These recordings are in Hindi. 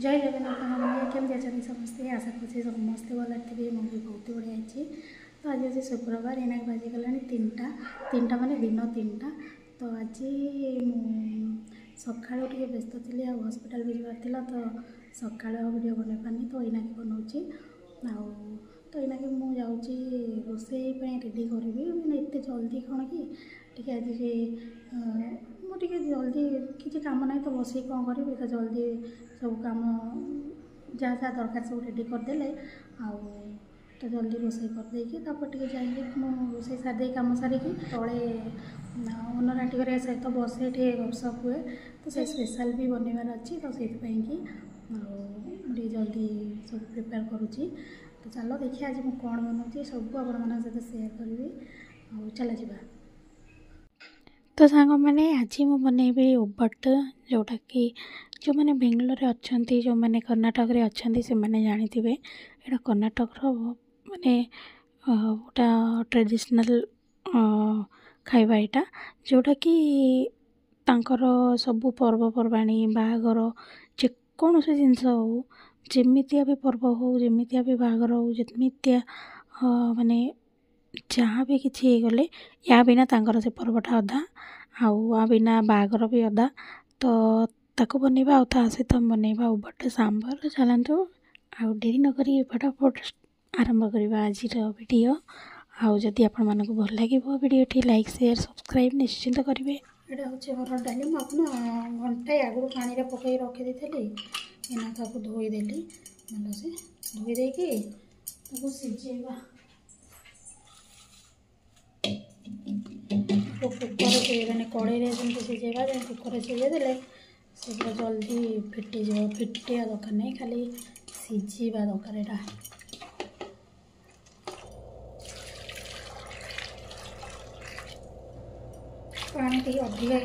जय जगन्नाथ केमती अच्छा समस्ते आशा कर समस्ते भल थे मुझे बहुत बढ़िया है। तो आज हूँ शुक्रवार एना बाजिगला 3टा माने दिन 3टा। तो आज सका व्यस्त थी हस्पिटाल भी जबार तो सका वीडियो बन पानी तो इना के बनाऊँगी तो इना के मुझे रोसई रेडी करी मैंने एत जल्दी कौन कि आज मुझे जल्दी किसी काम ना तो बस कौन करी तो जल्दी सब कम जहाँ जहाँ दरकार सब रेडी करदे तो जल्दी रोसई करदे जाइए रोसई सारी कम सारिकी तले ओनर आंटी सहित बसे गपसप हुए तो से स्पेशल भी बनवार अच्छी तो से मुझे जल्दी सब प्रिपेयर करुँची। तो चलो देखिए आज मुझे कौन बनाऊँगी सब आपण सहित सेयार करी और चला जा। तो सांग मैंने आज मु बनैबी ओबट जोटा कि जो मैंने बेंगलोर अच्छा जो मैंने कर्नाटक रे अच्छा से मैंने जानी यहाँ कर्नाटक माने गोटा ट्रेडिशनल खाଇବା यहाँ जोटा कि तांकर सबू पर्वपर्वाणी बाहागर जेकोसी जिनस हो जमितिया भी पर्व हो जमितिया भी बाहागर हो जमितिया माने जहाँ भी किसी गले या बिना तांकर से पर्वटा अधा आ बिना बाहागर भी अधा तो ताको बनैबा आ ता सहित बनैबा ओबट सांबर। चलतु आ डेरी नक फटाफट आरंभ करवा आज वीडियो। आउ जदि आपण मानक भल लगे वीडियो लाइक शेयर सब्सक्राइब निश्चिंत करेंगे। यहाँ हूँ हरड़ डाली मुझे घंटे आगु पानी में पकई रखी एना ताको धोईदेली भलसे धोईदे सीझेगा कुकर से मैंने कड़े जमी सीझेगा कुकर सीझेदे से पूरा जल्दी फिटी फिटिया दरकार नहीं खाली सीझा दरकार यहाँ पानी टे अधिका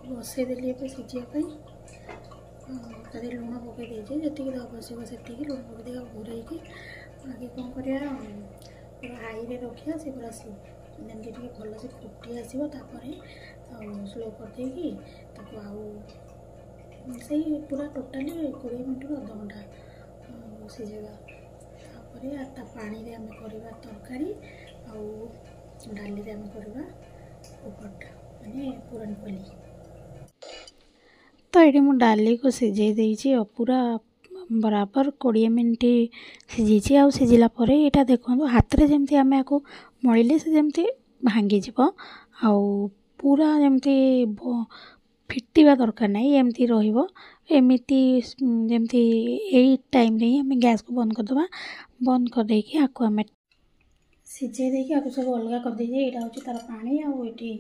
बसईदेली ए सीझापी तादे लुण पकई जी आवश्यक से लुण पकई घोर आगे कौन कर पूरा हाई रे रखिया से पूरा जमी भल से फुटी आसपर स्लो करदे से पूरा टोटाली 20 मिनट रु अध घंटा सीझेगा पानी आम करवा तरकारी डाली आम करवा ओबट माने पूरनपोली। तो ये मुझे डाली को सीझे देती पूरा बराबर 20 मिनट सीझी आ सीझिला यहाँ देखो हाथ में जमी आम या मलिले से जमी भांगी पूरा जमी फिटिवा दरकार नहीं एमती एमती जमी यही टाइम रे आम गैस को बंद करदे बंद करदे आपको आम सीझे देकी आपको सब अलग करदे यहाँ हूँ तार पानी आईटी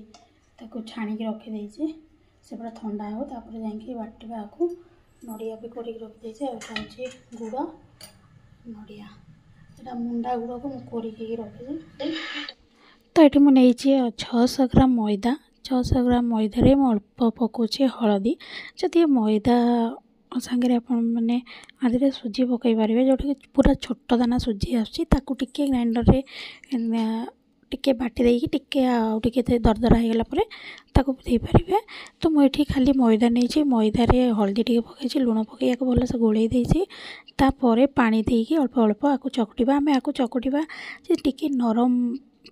छाणिक रखीदे से पूरा ठंडा हो तापर जाकि बाटिबा आपको नड़िया भी कर रखी हूँ गुड़ नड़िया यहाँ मुंडा गुड़ को मुझे रखी। तो ये मुझे 600 ग्राम मैदा 600 ग्राम मैदारे अल्प पकाऊे हलदी जदि मैदा सांगे आप मैंने आधे सुजी पकई पारे जोटा कि पूरा छोट दाना सुजी आसको टिके ग्राइंडर रे टिके बाटी देकी टिके दरदरा हो गला ताको दे पारे। तो मुझे खाली मैदा नहीं मैदारे हलदी टिके पकई लुण पकई या भल से गोल देती तापर पानी देकी अल्प अल्प आपको चकटिबा आम आपको चकटिबा टिके नरम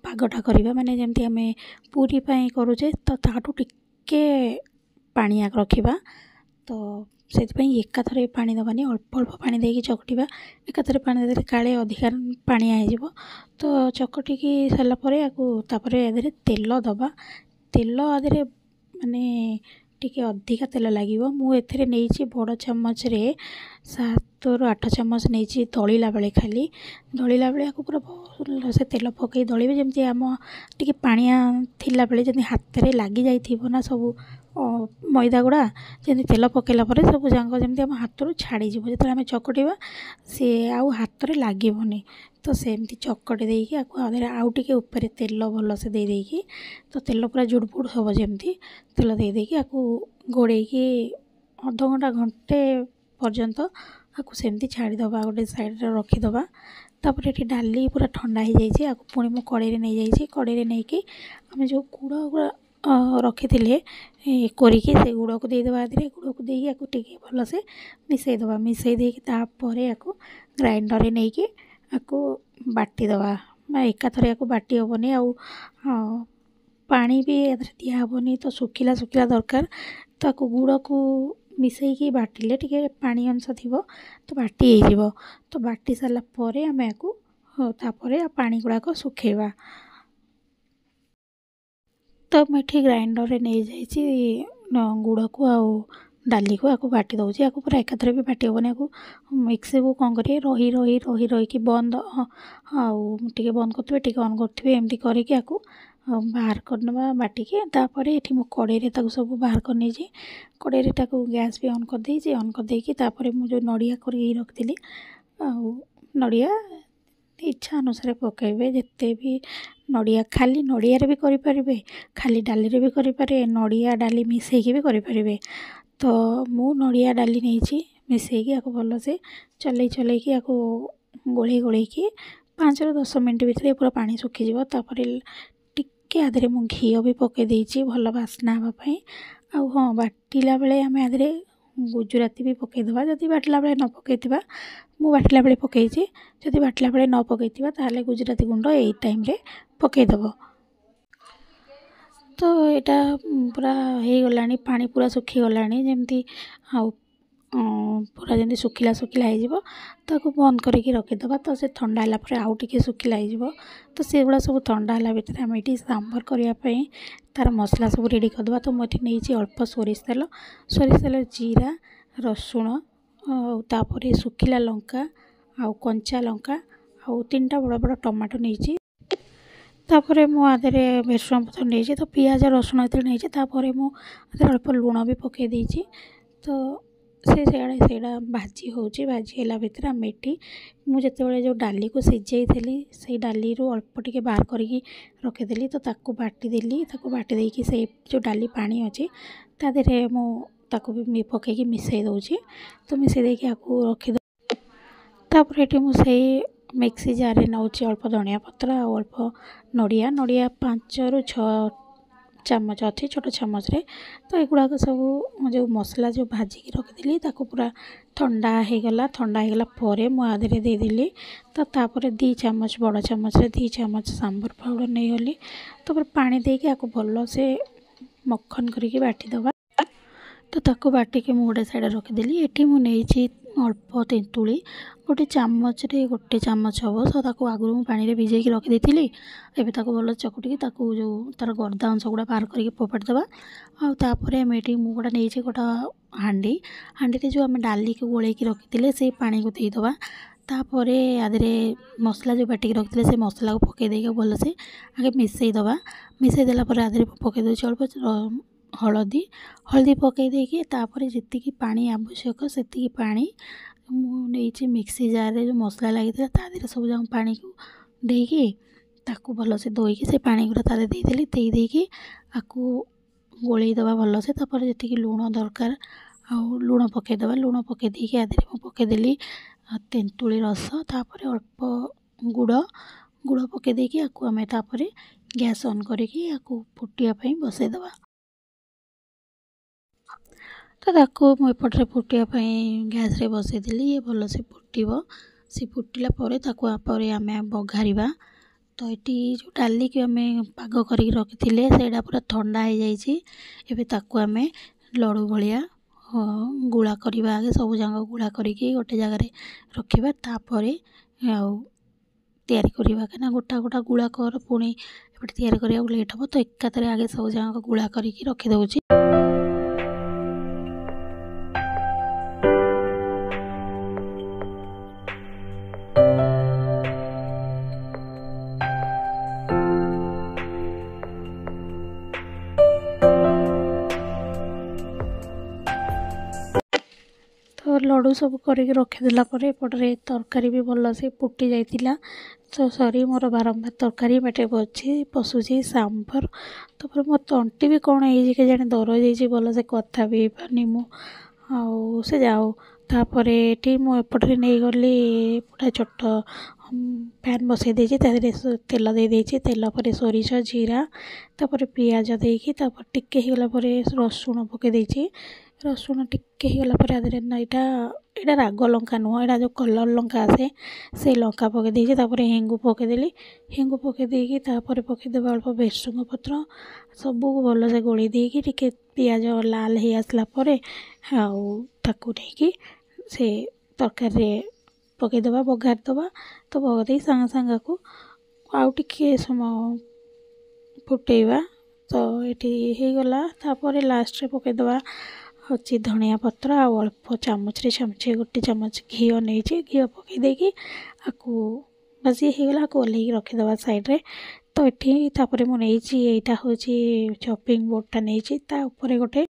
पागटा करवा माने जमती आम पूरी करुचे तो ताठू टिके पानी रखा तो से एकाथरे पानी दबानी अल्प अल्प पानी देकी चकटिबा एकाथरे पानी देले काले अधिका पानी आइजिवो। तो चकटिकी सारापर या तेल दबा तेल आधे माने टिके अधिका तेल लगे मुझे नहीं बड़ चम्मच रे 7 ରୁ 8 चम्मच नहीं दलिला बेले खाली दलिला बेले पूरा भल से तेल पकई दलिबे जमी आम टिके पानिया थिला बेले जमी हाथ में लगी जाइथिबो ना सब मैदा गुड़ा जमी तेल पकईला सब जाक जमी आम हाथ रू छाड़ी जो आम चकटिबा सी आउ हाथ में लगभनी तो सेमती चकटी देकी आउ टिके ऊपर तेल भल से दे देकी तो तेल पूरा जुड़बुड़ हम जमी तेल दे देकी गोड़े अध घंटा घंटे पर्यंत आपको सेमती छाड़ीदबा गोटे साइड रखीदबा। तापर ये डाली पूरा ठंडा हो जाए पुणी मु कड़े नहीं जाइए कड़े नहीं कि आम जो गुड़ रखिथिले कोरिकी से गुड़ को देदेबा आदि गुड़ को देकी याको टिके भलसे मिसईदेबा मिसई देकी तापरे याको ग्राइंडर नहीं कि याको बाटीदेबा एकाथरे याको बाटी हेबनी आउ पानी भी दिया हेबनी तो सुखिला सुखिला दरकार ताको गुड़ को मिसईकी बाटिले टिके पानी अंश थिबो तो बाटी हो तो बाटी सारा परे आमे याको तापरे पानी गुड़ाक सुखेबा तो मुझे ग्राइंडर रे नहीं जाइए गुड़ को आउ डाली को आपको बाटी दूसरी आपको पूरा एकाथरे भी बाटी हेबनी आपको मिक्सी को कौन करेंगे रही रही रही रही बंद आउे बंद करेंगे टी अन करेंगे एमती करके आपको बाहर करना बाटिके तापर ये मु कड़े सब बाहर कर नहीं कड़े गैस भी अन कर अन कर मुझे नड़िया कर रखी नड़िया इच्छा अनुसार पकेबे जिते भी नड़िया खाली नड़िया भी करें खाली डाली भी करें नड़िया डाली मिसेकी भी करें तो मु नड़िया डाली नहीं मिसेकी आपको भलसे चल चलैकी आपको गोले गोले 5 ରୁ 10 मिनट भितर पूरा पानी सुखीज टिके आधे मु घी भी पकई देती भल बास्ना हाँपाई आउ हाँ बाटिला बेले आम आधे गुजराती भी पकईदेवा जदि बाटिला बेले न पकईथिबा मु बाटिला बेले पकईची जदि बाटिला बेले न पकईथिबा ताले गुजराती गुंड एई टाइम रे पकईदेव तो यहाँ पूरा हो गलानी पानी पूरा सुखी गलानी जमती आउ पूरा जमी सुखिला सुखिला हो बंद करके रखीदे तो से ठंडा है आउ टे सुखिला हो तो से गुड़ा सब ठंडा है भितर आम ये सांभर करने तार मसला सब रेडी करदे तो मुझे नहीं अल्प सोरिष तेल जीरा रसुण तापर सुखिला लंका आउ कंचा लंका आउ 3टा बड़ बड़ टमाटो नहीं तापर मुझे भेसुआ पत्र नहीं तो पियाज रसुण नहीं मुझे अल्प लुण भी पकई देती तो से भाजी होची भाजी है भितर आम ये मुझे जो डाली को सीझे से डाली अल्प टिके बाहर करके रखीदी तो ताकू बाटीदेली बाटी देकी से जो डाली पानी अच्छी तादे मुझे भी पकईकी मिसई दूची तो मिसई देकी आपको रखीद तापर ये मुझे मिक्सी जार रे नौची अल्प धनिया पत्र अल्प नड़िया नड़िया 5 ରୁ 6 चामच अच्छी छोट चामच रे तो युवाक सब जो मसला जो भाजिकी रखी पूरा ठंडा हो गला ठंडा हो गला परे मुझे देदेली तो तापर 2 चामच बड़ चामच रे 2 चामच सांभर पाउडर नहीं गली तापर पानी देके आपको भल से मक्खन करके बाटीदबा तो ताको बाटिके मु गोटे साइड रखीदेली ये मुझे अल्प तेंतुली गोटे चामच रे गोटे चामच हम तो ताको आगुरी मु पानी रे भिजेकी रखीदेली एबे ताको भल चकुटिकी ताको जो तार गर्दा अंश गुड़ा बाहर करके फोपाड़ीदबा आउे आम ये मुझे नहीं गोटा हांडी हांडी जो आम डाली को गोलैकी रखी से पानी को देदेबा तापर आधे मसला जो बाटिकी रखी से मसला को पकई देके भलसे आगे मिसईदेबा मिसईदेला आधे पकई दूसरी अल्प हलदी हलदी पकई देकी तापर जी पानी आवश्यक से पानी मुझे मिक्सी जार रे जो मसला लगी था सब जगह पानी को देकी ताकू भल से धोईकी से पानी गुड़ा तादे देदेली देकी आपको गोलैदेबा भल से तापर जी लुण दरकार आउ लुण पकईदेबा लुण पकई देकी आधे मुझे पकईदेली तेंतुली रस तापर अल्प गुड़ गुड़ पकई देकी आपको आम तापर गैस ऑन करके आपको फुटिया बसईदेबा तो ताकू मुझे फुटियापाई गैस रे बसईदेली ये भल से फुटब से फुटिला आम बघारिबा तो ये जो डाली की आम पाग कर रखी से पूरा ठंडा हो जाए ताकू आम लड़ू भाया गुला करवा आगे सब जगह गुला करके गोटे जगार रखा तापर तैयारी करवा कहीं गोटा गोटा गुला कर पुणी एपटे तैयारी करने लेट हम तो एकाथरे आगे सब जगह गुला करके रखीदे तो लड्डू सब करके रखीदेला एपटे तरकारी भी भल से फुटी जाइतिला तो सॉरी मोर बारंबार तरकारी पेटे पशुची सांभर तापर मो तंटी भी कौन है के जाने दरज भल से कथा भी पानी मु से जाओ तापर ये मुझे नहीं गली पूरा छोट पैन बसई देछि तेल दे देछि तेल पर सोरिष जीरा तापर पियाज देकी तापर टिके हिगला पर रसुण पके देछि रसुण टिके हिगला पर आदरे ना एटा राग लंका नुह एटा जो कलर लंका आसे से लंका पके देछि तापर हेंगु पके देली हेंगु पके देकी तापर पके देबा अल्प भेसुंग पत्र सबको भल से गोली देकी टिके पियाज लाल हे आसला परे आउ ताकू नेकी से तरकारी पकईदे बघारीदे तो बघारी सांगे सांगे को आउ टिके समय फुटेबा तो ये होगला तापर लास्ट पकईदे हूँ धनिया पत्र आउ अल्प चामच चामचे गोटे चामच घी नहीं घी पकई देकी आपको बस ये होगला ओल्ल रखीदे साइड्रे तो ये तापर मुझे यहाँ हूँ चॉपिंग बोर्डटा नहीं गोटे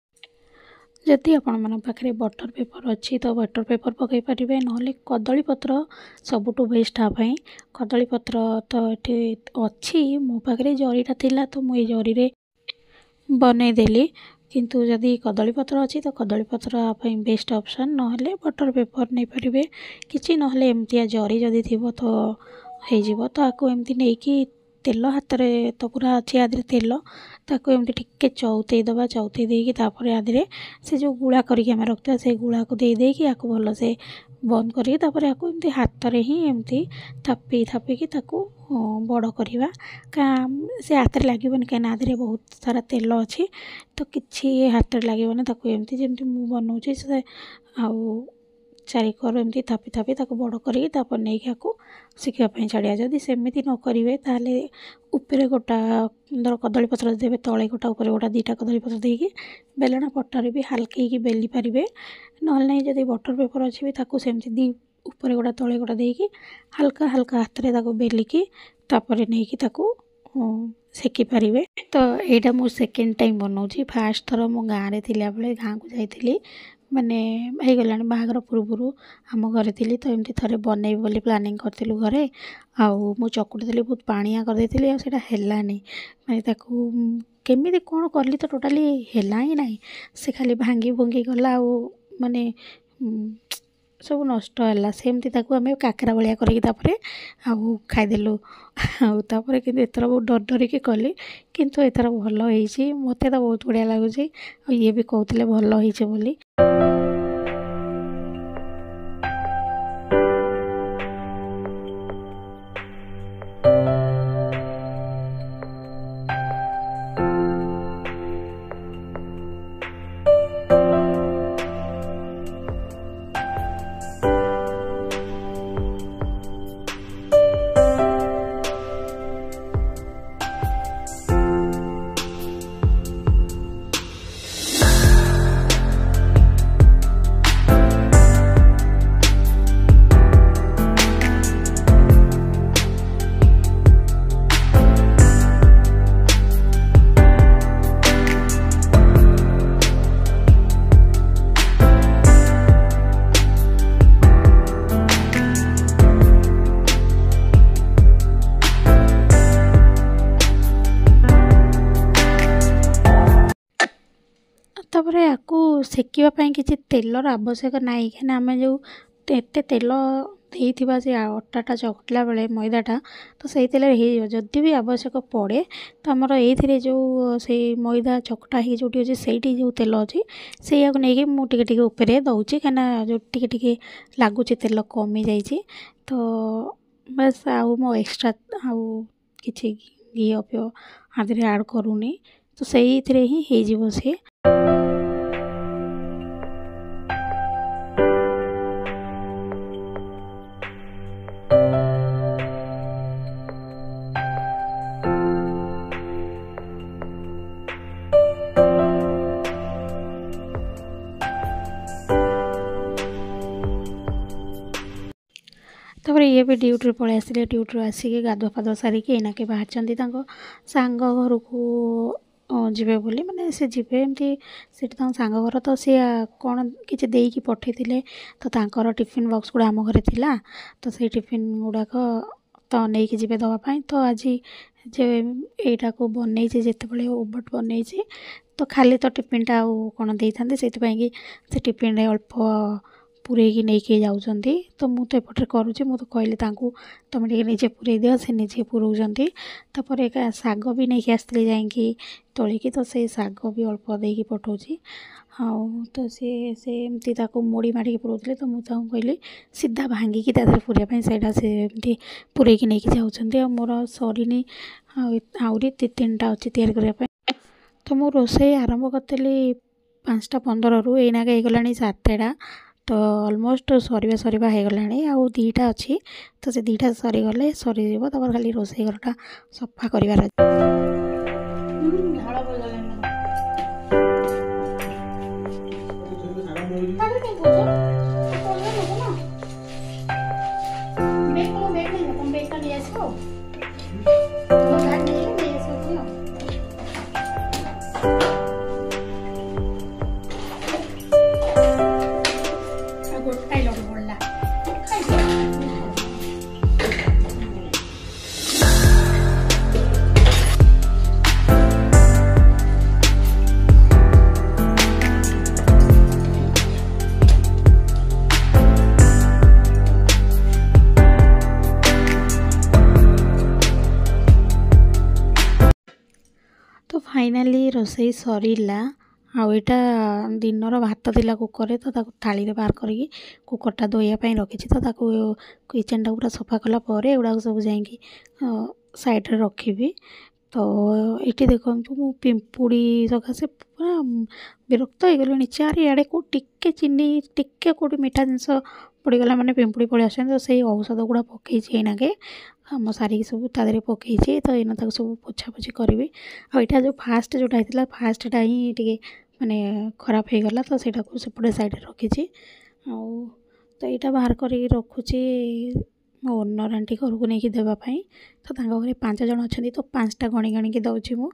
जदि आपण मन पाखे बटर पेपर अच्छी तो बटर पेपर पकई पारे ना कदली पत्र सबुठु बेस्ट हाँ कदली पत्र तो ये अच्छी मो पाखे जरीटा थिला तो मुझे जरी बनईदेली किंतु जदि कदली पत्र अच्छी तो कदली पत्र बेस्ट ऑप्शन ना बटर पेपर नहीं पारे कि ना एमतिया जरी जदि थी तो हो तो आपको एमती नहीं कि तेल हाथ में तो पूरा अच्छी आदि तेल ताको एमती टिके चौतई दबा चौतई देकी तापर आदि से जो गुड़ा करके आम रखता से गुड़ा को दे देकी आपको भल से बंद करके तापर आपको एमती हाथ में ही एमती थापी थापिकी ताको बड़ करवा से हाथ में लगे कहीं आदि बहुत सारा तेल अच्छी तो किसी हाथ में लगे ताको एमती जमती मु बनाऊँगी से आउ चारिकर एमती थापी थापी ताको बड़ करके तापर नहीं आपको शिखापी छाड़िया जदि सेमती न करेंगे ताले उपरे गोटा धर कदली पत्र देवे तले गोटा उपरे गोटा दीटा कदली पत्र देकी बेलना पट्टारे भी हल्के बेली पारे ना नहीं जदि बटर पेपर अच्छी भी ताको सेमती दी उपरे गोटा तले गोटा देकी हल्का हल्का हाथ में ताको बेलिकी तापर नहीं कि ताको सेकी पारे तो यहाँ मु सेकेंड टाइम बनाऊँगी फास्ट थर मो गाँव में थिला बेले गाँव को जाइली माने हो गला बाहागर पूर्व आम घरे थी तो एमती थे बनई बोली प्लानिंग करूँ घरे आउ मु चकुटी बहुत पानिया करदेली आटा हैलानी माने केमी कौन कली तो टोटाली हैला ही ना से खाली भांगी भुंगी गला माने सब नष्ट है सेमती आम काकरा भाया करके खाईदेलु आउे कि एथर बहुत डर डरिकी कली किंतु एथर भल होती मत तो बहुत बढ़िया लगुच ये भी कहते भल होती बोली तापर आपको सेकिवाई किसी तेलर आवश्यक नाई कहीं आम जो एत तेल देवा से अटाटा चकटिला बेले मैदाटा तो सही तेल जदि भी आवश्यक पड़े तो आमर ये जो से मैदा चकटा ही जो अच्छे से जो तेल अच्छी से नहीं मुझे उपरे दौची कहीं जो टे लगुच तेल कमी जाइए तो बस आउ मो एक्सट्रा आउ कि घी अफियो आदि आड करूनी तो सही ही हो सी तापर ये भी ड्यूटी पलि आसिले ड्यूटी आसिक गाधुआ फाधुआ सारिकी एनाके बाहर सांग घर को जीवे बोली माने से जीवे एमती से सांग घर तो सी कौन किसी देकी पठे तो तांकर टिफिन बॉक्स गुड़ा आम घरे थिला तो से टिफिन गुड़ाक तो नहीं कि जीवे दवापाई तो आज जे एटा को बनई जिते ओबट बनई तो खाली तो टिफिनटा कौन दे था से टिफिन अल्प पूरेकी नहीं जाउछंती तो मु तो एपटे करूची मु तो कहली तांकू तुम टिके निजे पूरे दियो से निजे पुरौछंती तापर एक साग भी नहीं आसती जाइकी तोलिकी तो से साग भी अल्प देकी पठौची हाँ तो से एमती मोड़ी माड़ी पुरौले तो मुझे कहली सीधा भांगिकी तादेह पूरे सहीटा से एमती पूरेकी नहीं जाउछंती मोर सरीनी आहरी 2-3टा अच्छी तैयारी करने तो मु रोषे आरंभ करी 5:15 रु एनाके होगला 7टा तो ऑलमोस्ट सरीबा होगला आउ 2टा अच्छी तो से 2टा सरीगले सरीज खाली रोषे घरटा सफा कर तो फाइनाली रोसई सरीला आईटा दिनर भात थिला कुकर तो थाली रे बाहर करके कुकरटा धोइया रखी तो किचेन टा पूरा सफा कला एगुड़ा सब जाइए साइड रे रखी तो ये देखो मु पिंपुड़ी सकाशे पूरा विरक्त हो गली चार इे को टिके चीनी टिके कौटी मीठा जिनस पड़गला मैंने पिंपुड़ी पड़े आस तो से औषध गुड़ा पकई नाके आम सारिकी सब तादेह पकई तो ये सब पोछापोछी करी आईटा जो फास्ट जोटा होता फास्टा ही टे माने खराब हो गला तो सहीटा सेपटे साइड रखी तो यहाँ बाहर कर रखुची मो ओनर आंटी घर को लेकिन देवाई तो घर 5 जन अच्छा तो 5टा गणी गणिकी दौची मु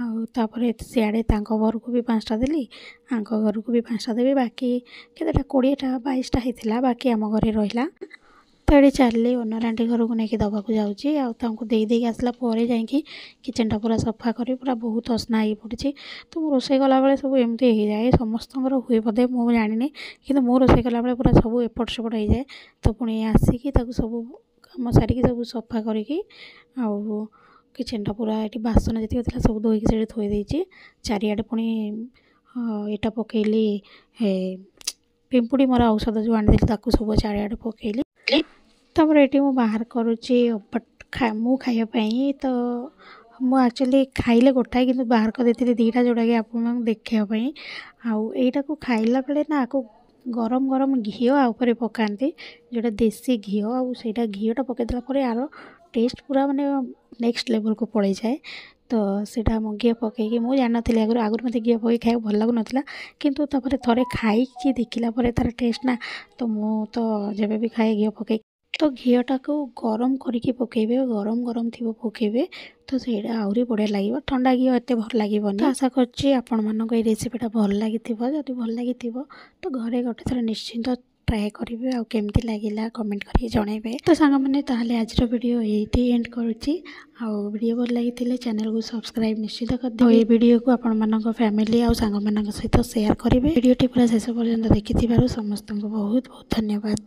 आउे सियाड़े घर को भी 5टा देली आंक घर को भी 5टा देवी बाकी केतेटा 20टा 22टा होता बाकी आम घरे रहा तो ये चलि ओनर आंटी घर को लेकिन दवाक जाऊँगी दे आसला जाकि किचेन पूरा सफा कर पूरा बहुत असना हो पड़ी तो मो रोसे गला बेले सब एमती हो जाए समस्त हुए बोधे मुझे जानी कि मो रोसे गला बेले पूरा सब एपट सेपट हो जाए तो पुणी आसिकी सब कम सारिकी सब सफा करी किचेन पूरा ये बासन जी सब धोईकी से थोड़ी चारिआडे पुणी यहाँ पकईली पिंपुड़ी मोर औषध जो आनी सब चारिआडे पकईली तापर ये बाहर करुच्ची मु खायापाई तो मु एक्चुअली खाइले गोटाए कि बाहर कर देती 2टा जोड़ा कि आप देखापी आईटा को खाइला बेले ना आपको गरम गरम घी आउे पकाती जोटा देसी घी आईटा घीटा पकईदेला यार टेस्ट पूरा माने नेक्स्ट लेवल को पड़े जाए तो सीटा मो घी पकईकि मुझे जानी आगुरी मत घी पकई खाया भल लगुन किंतु थे खाई देखला तार टेस्ट ना तो मु तो जब भी खाए घी पकई तो घीटा को गरम करके पकेबे गरम गरम थी पकेबे तो सहीटा आहरी बढ़िया लगे ठंडा घी एत भल लगे आशा करछि आपण मानक ए रेसिपीटा भल लगी जदि भल लगी तो घरे गोटे थर निश्चिंत ट्राए करेंगे आउ केमती लगिला कमेंट करके जनइबे तो सांग मैंने ताहले आज वीडियो ये एंड करुच्ची आउ वीडियो भल लगी चैनल को सब्सक्राइब निश्चित कर दो ये वीडियो को आपण मानक फैमिली आउ सांग मानक सहित शेयर करेंगे वीडियो पूरा शेष पर्यंत देखि समस्त को बहुत बहुत धन्यवाद।